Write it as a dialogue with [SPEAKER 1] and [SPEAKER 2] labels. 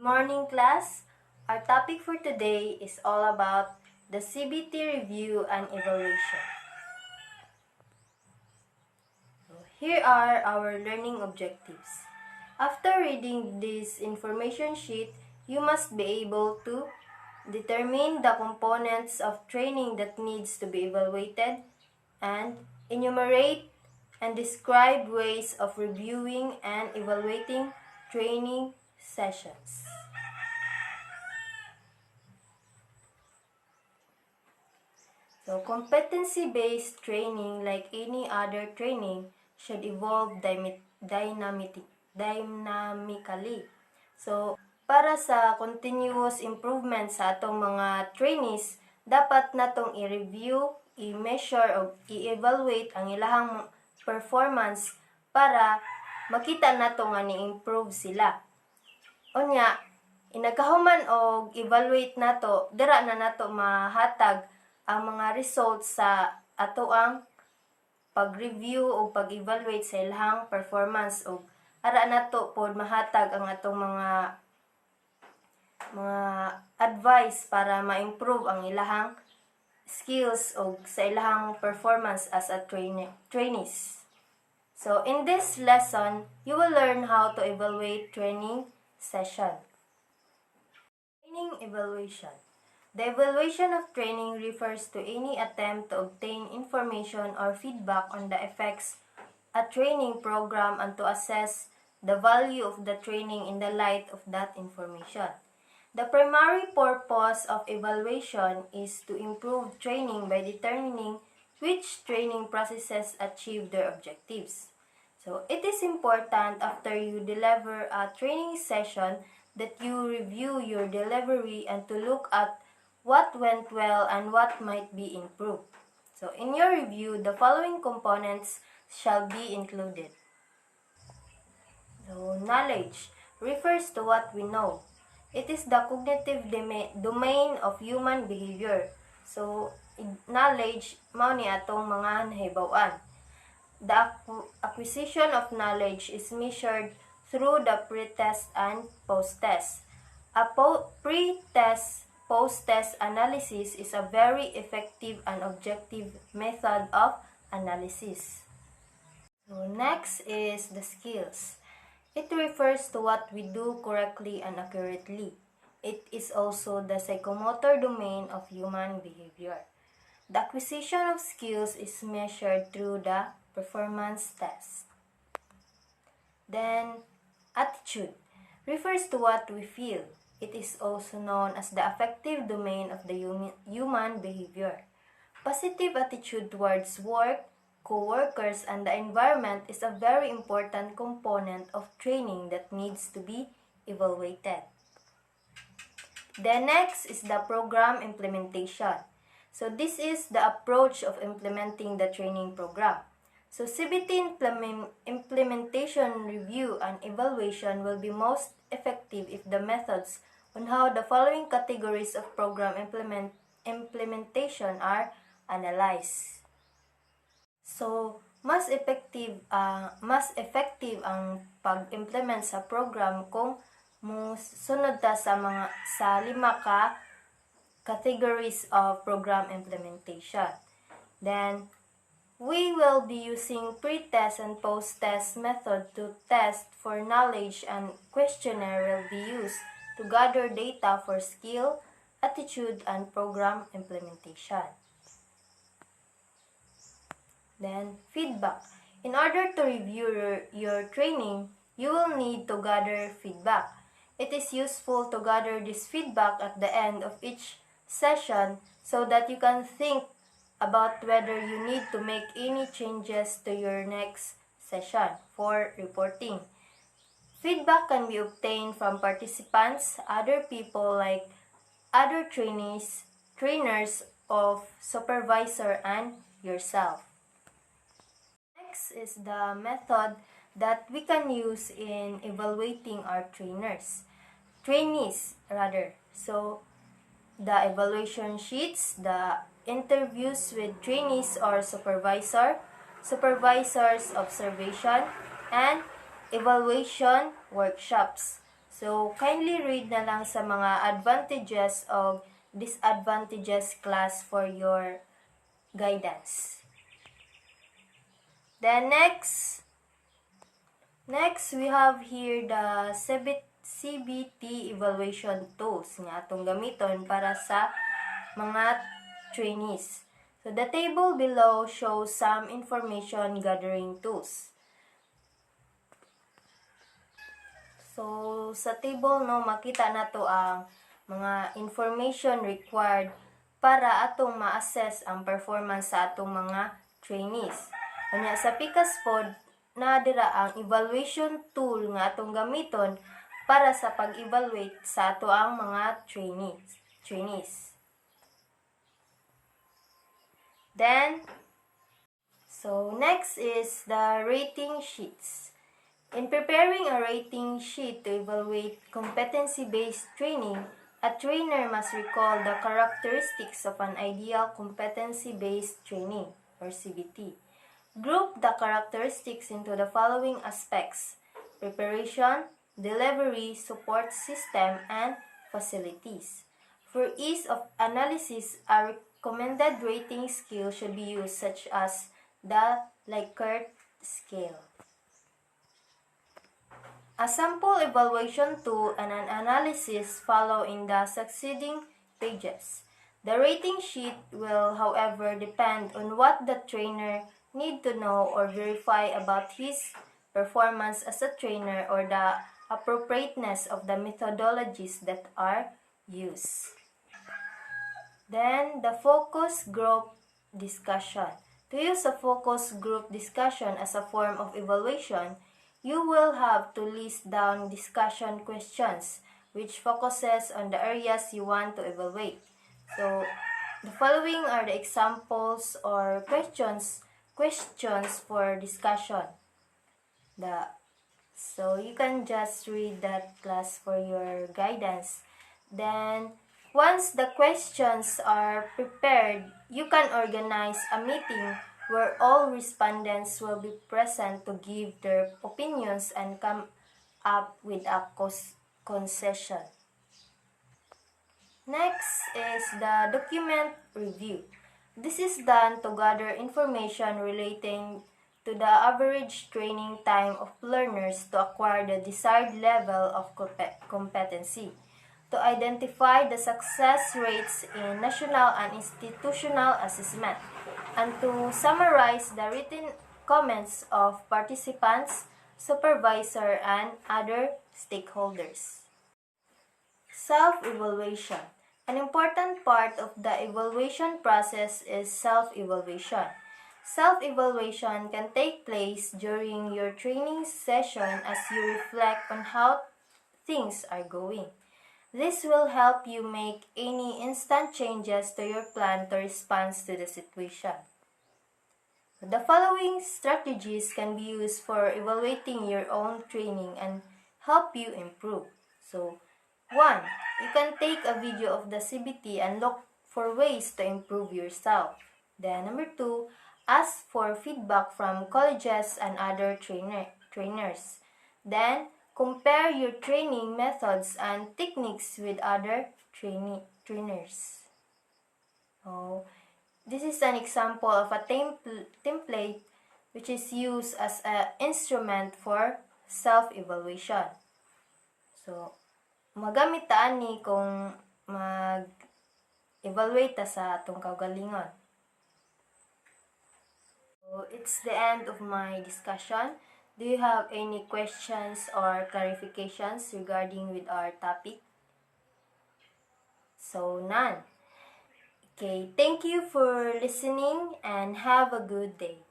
[SPEAKER 1] Morning class, our topic for today is all about the CBT Review and Evaluation. Here are our learning objectives. After reading this information sheet, you must be able to determine the components of training that needs to be evaluated and enumerate and describe ways of reviewing and evaluating training sessions. So, competency-based training, like any other training, should evolve dynamically. So, para sa continuous improvement sa atong mga trainees, dapat natong i-review, i-measure, o i-evaluate ang ilahang performance para makita nato nga ni-improve sila. Unya, inagahuman og evaluate nato, dira na nato mahatag ang mga results sa atoang pag-review o pag-evaluate sa ilahang performance o ara nato pod mahatag ang atong mga advice para ma-improve ang ilahang skills o sa ilahang performance as a trainees. So, in this lesson, you will learn how to evaluate training session. Training evaluation. The evaluation of training refers to any attempt to obtain information or feedback on the effects a training program and to assess the value of the training in the light of that information. The primary purpose of evaluation is to improve training by determining which training processes achieve their objectives. So, it is important after you deliver a training session that you review your delivery and to look at what went well and what might be improved. So, in your review, the following components shall be included. So, knowledge refers to what we know. It is the cognitive domain of human behavior. So, knowledge, mao ni atong mga nahibaw-an. The acquisition of knowledge is measured through the pre-test and post-test. A pre-test post-test analysis is a very effective and objective method of analysis. So next is the skills. It refers to what we do correctly and accurately. It is also the psychomotor domain of human behavior. The acquisition of skills is measured through the performance test. Then, attitude refers to what we feel. It is also known as the affective domain of the human behavior. Positive attitude towards work, co-workers, and the environment is a very important component of training that needs to be evaluated. The next is the program implementation. So this is the approach of implementing the training program. So CBT implementation review and evaluation will be most effective if the methods on how the following categories of program implementation are analyzed. So, mas effective ang pag-implement sa program kung musunod ta sa 5 ka categories of program implementation. Then, we will be using pre-test and post-test method to test for knowledge, and questionnaire will be used to gather data for skill, attitude, and program implementation. Then, feedback. In order to review your training, you will need to gather feedback. It is useful to gather this feedback at the end of each session so that you can think about whether you need to make any changes to your next session for reporting. Feedback can be obtained from participants, other people like other trainees, trainers of supervisor, and yourself. Next is the method that we can use in evaluating our trainees. So, the evaluation sheets, the interviews with trainees or supervisor's observation, and evaluation workshops. So, kindly read na lang sa mga advantages o disadvantages class for your guidance. Then next we have here the CBT Evaluation tools nga atong gamiton para sa mga trainees. So, the table below shows some information gathering tools. So, sa table, no, makita na to ang mga information required para atong ma-assess ang performance sa atong mga trainees. Kanya sa PICAS pod, na dira ang evaluation tool nga atong gamiton para sa pag-evaluate sa ato ang mga trainees. Then, so next is the rating sheets. In preparing a rating sheet to evaluate competency-based training, a trainer must recall the characteristics of an ideal competency-based training, or CBT. Group the characteristics into the following aspects: preparation, delivery, support system, and facilities. For ease of analysis, a recommended rating scale should be used, such as the Likert scale. A sample evaluation tool and an analysis follow in the succeeding pages. The rating sheet will, however, depend on what the trainer need to know or verify about his performance as a trainer or the appropriateness of the methodologies that are used. Then, the focus group discussion. To use a focus group discussion as a form of evaluation, you will have to list down discussion questions which focuses on the areas you want to evaluate. So, the following are the examples or questions for discussion. So, you can just read that class for your guidance. Then, once the questions are prepared, you can organize a meeting where all respondents will be present to give their opinions and come up with a concession. Next is the document review. This is done to gather information relating to the average training time of learners to acquire the desired level of competency, to identify the success rates in national and institutional assessment, and to summarize the written comments of participants, supervisor, and other stakeholders. Self-evaluation. An important part of the evaluation process is self-evaluation. Self-evaluation can take place during your training session as you reflect on how things are going. This will help you make any instant changes to your plan to respond to the situation. The following strategies can be used for evaluating your own training and help you improve. So, 1. You can take a video of the CBT and look for ways to improve yourself. Then, number 2, ask for feedback from colleges and other trainers. Then, compare your training methods and techniques with other trainers. This is an example of a template which is used as an instrument for self-evaluation. So, magamit taan ni kung mag-evaluate ta sa atong kaugalingon. So, it's the end of my discussion. Do you have any questions or clarifications regarding with our topic? So, none. Okay, thank you for listening and have a good day.